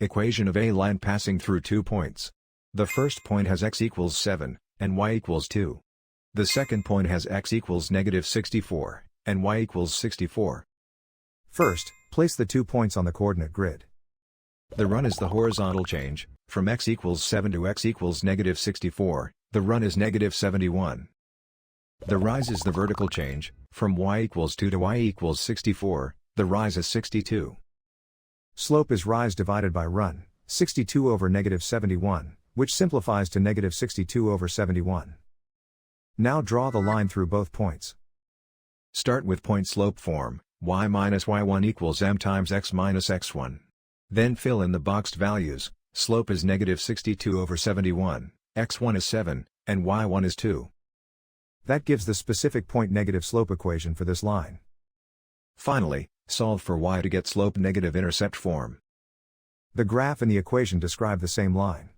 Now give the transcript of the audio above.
Equation of a line passing through 2 points. The first point has x equals 7, and y equals 2. The second point has x equals -64, and y equals 64. First, place the 2 points on the coordinate grid. The run is the horizontal change, from x equals 7 to x equals -64, the run is -71. The rise is the vertical change, from y equals 2 to y equals 64, the rise is 62. Slope is rise divided by run, 62 over -71, which simplifies to -62 over 71. Now draw the line through both points. Start with point slope form, y minus y1 equals m times x minus x1. Then fill in the boxed values. Slope is -62 over 71, x1 is 7, and y1 is 2. That gives the specific point negative slope equation for this line. Finally, solve for y to get slope negative intercept form. The graph and the equation describe the same line.